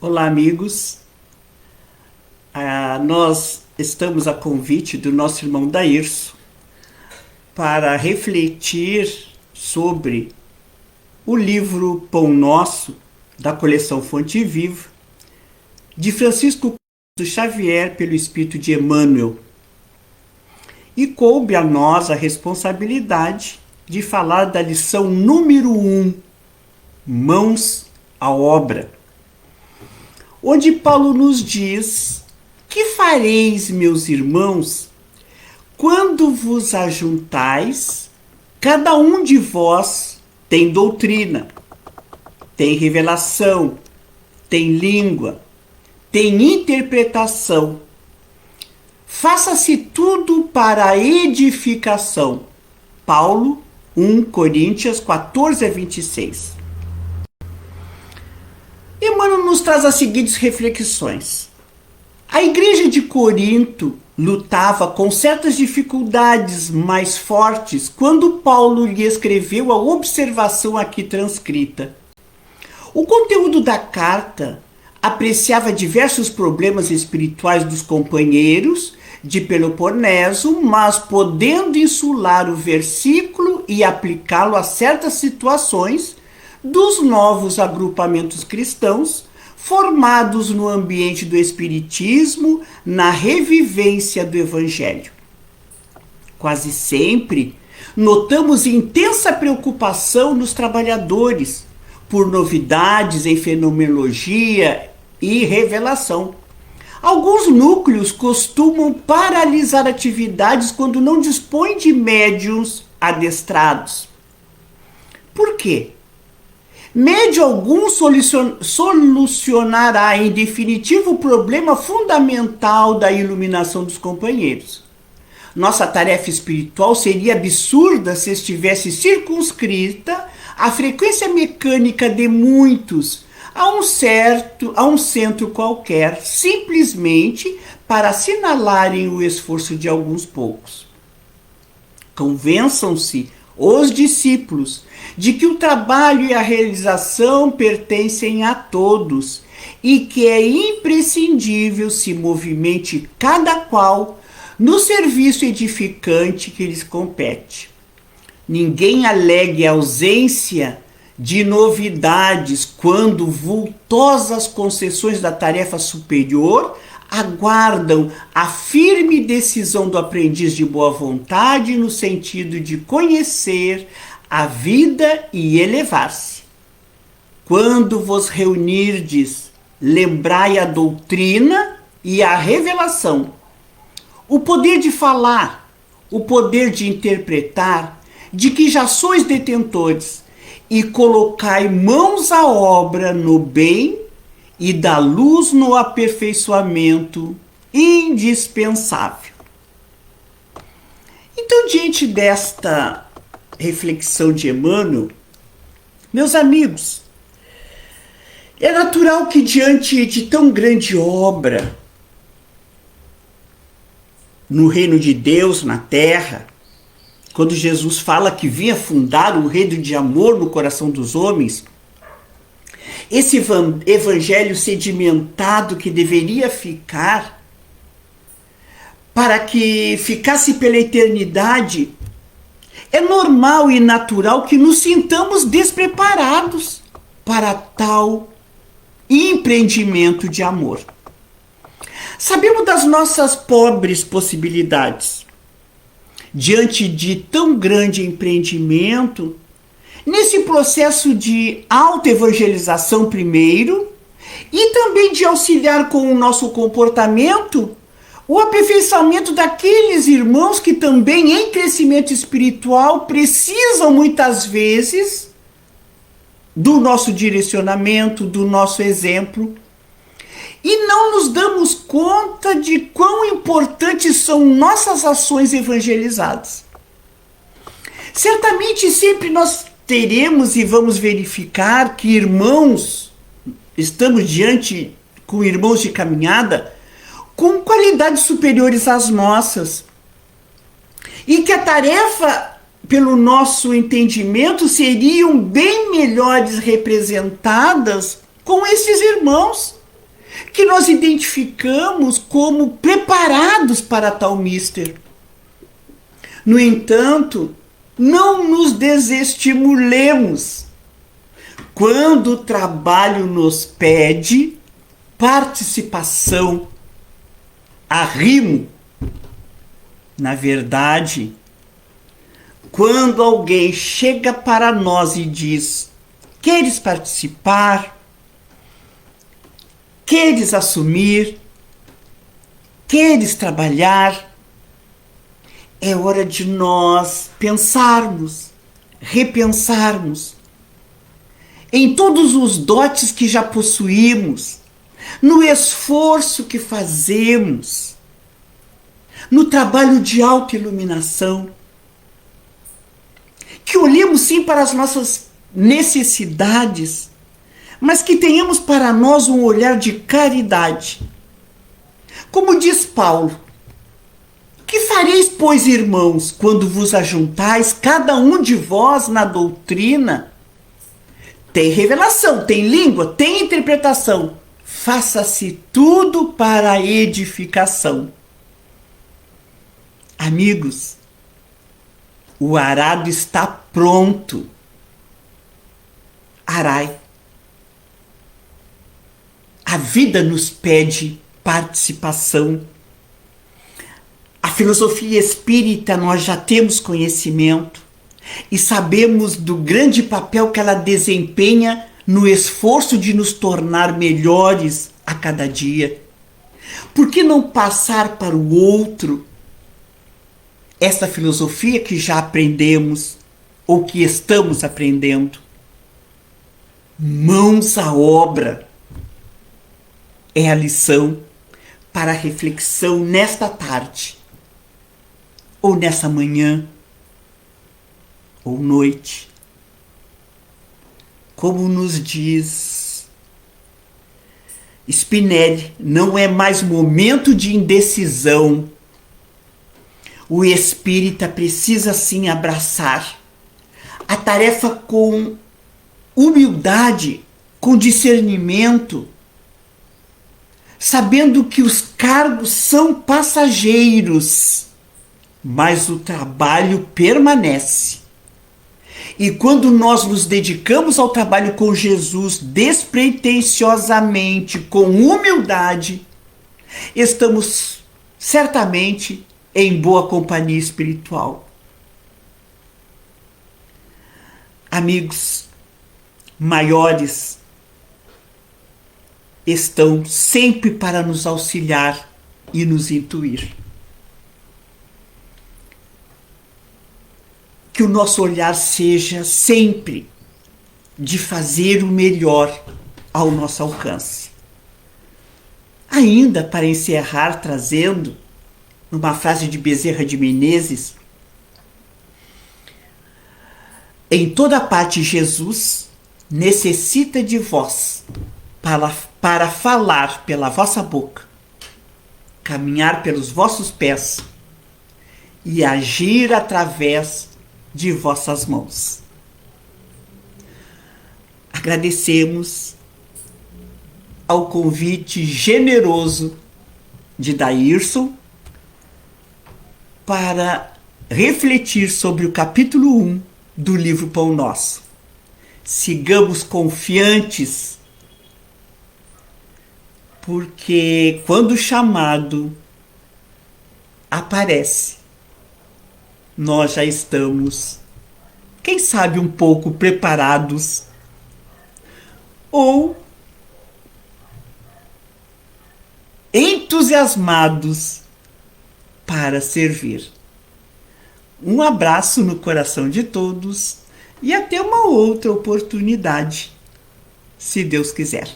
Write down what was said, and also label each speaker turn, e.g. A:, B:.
A: Olá, amigos. Nós estamos a convite do nosso irmão Dairson para refletir sobre o livro Pão Nosso, da coleção Fonte Viva, de Francisco Xavier, pelo Espírito de Emmanuel. E coube a nós a responsabilidade de falar da lição número 1, Mãos à Obra, onde Paulo nos diz: que fareis, meus irmãos, quando vos ajuntais? Cada um de vós tem doutrina, tem revelação, tem língua, tem interpretação. Faça-se tudo para a edificação. Paulo 1 Coríntios 14 a 26. Emmanuel nos traz as seguintes reflexões. A igreja de Corinto lutava com certas dificuldades mais fortes quando Paulo lhe escreveu a observação aqui transcrita. O conteúdo da carta apreciava diversos problemas espirituais dos companheiros de Peloponeso, mas podendo insular o versículo e aplicá-lo a certas situações dos novos agrupamentos cristãos formados no ambiente do espiritismo, na revivência do evangelho. Quase sempre notamos intensa preocupação nos trabalhadores por novidades em fenomenologia e revelação. Alguns núcleos costumam paralisar atividades quando não dispõem de médiuns adestrados. Por quê? Médio algum solucionará em definitivo o problema fundamental da iluminação dos companheiros. Nossa tarefa espiritual seria absurda se estivesse circunscrita à frequência mecânica de muitos, a um centro qualquer, simplesmente para assinalarem o esforço de alguns poucos. Convençam-se os discípulos de que o trabalho e a realização pertencem a todos e que é imprescindível se movimente cada qual no serviço edificante que lhes compete. Ninguém alegue a ausência de novidades quando vultosas concessões da tarefa superior aguardam a firme decisão do aprendiz de boa vontade no sentido de conhecer a vida e elevar-se. Quando vos reunirdes, lembrai a doutrina e a revelação, o poder de falar, o poder de interpretar, de que já sois detentores, e colocai mãos à obra no bem e da luz no aperfeiçoamento indispensável. Então, diante desta reflexão de Emmanuel, meus amigos, é natural que diante de tão grande obra no reino de Deus, na terra, quando Jesus fala que vinha fundar o reino de amor no coração dos homens, esse evangelho sedimentado que deveria ficar, para que ficasse pela eternidade, é normal e natural que nos sintamos despreparados para tal empreendimento de amor. Sabemos das nossas pobres possibilidades. Diante de tão grande empreendimento, nesse processo de autoevangelização primeiro, e também de auxiliar com o nosso comportamento, o aperfeiçoamento daqueles irmãos que também em crescimento espiritual precisam muitas vezes do nosso direcionamento, do nosso exemplo, e não nos damos conta de quão importantes são nossas ações evangelizadas. Certamente sempre nós teremos e vamos verificar que estamos diante com irmãos de caminhada com qualidades superiores às nossas, e que a tarefa, pelo nosso entendimento, seriam bem melhores representadas com esses irmãos que nós identificamos como preparados para tal mister. No entanto, não nos desestimulemos quando o trabalho nos pede participação, arrimo. Na verdade, quando alguém chega para nós e diz: queres participar? Queres assumir? Queres trabalhar? É hora de nós pensarmos, repensarmos em todos os dotes que já possuímos, no esforço que fazemos, no trabalho de autoiluminação, que olhemos sim para as nossas necessidades, mas que tenhamos para nós um olhar de caridade. Como diz Paulo: que fareis, pois, irmãos, quando vos ajuntais, cada um de vós na doutrina? Tem revelação, tem língua, tem interpretação. Faça-se tudo para a edificação. Amigos, o arado está pronto. Arai. A vida nos pede participação. A filosofia espírita, nós já temos conhecimento e sabemos do grande papel que ela desempenha no esforço de nos tornar melhores a cada dia. Por que não passar para o outro essa filosofia que já aprendemos ou que estamos aprendendo? Mãos à obra é a lição para a reflexão nesta tarde, ou nessa manhã, ou noite. Como nos diz Spinelli, não é mais momento de indecisão. O espírita precisa sim abraçar a tarefa com humildade, com discernimento, sabendo que os cargos são passageiros, mas o trabalho permanece. E quando nós nos dedicamos ao trabalho com Jesus despretensiosamente, com humildade, estamos certamente em boa companhia espiritual. Amigos maiores estão sempre para nos auxiliar e nos intuir. Que o nosso olhar seja sempre de fazer o melhor ao nosso alcance. Ainda para encerrar, trazendo numa frase de Bezerra de Menezes: em toda parte Jesus necessita de vós para falar pela vossa boca, caminhar pelos vossos pés e agir através de vossas mãos. Agradecemos ao convite generoso de Daírson para refletir sobre o capítulo 1 do livro Pão Nosso. Sigamos confiantes, porque quando o chamado aparece, nós já estamos, quem sabe, um pouco preparados ou entusiasmados para servir. Um abraço no coração de todos e até uma outra oportunidade, se Deus quiser.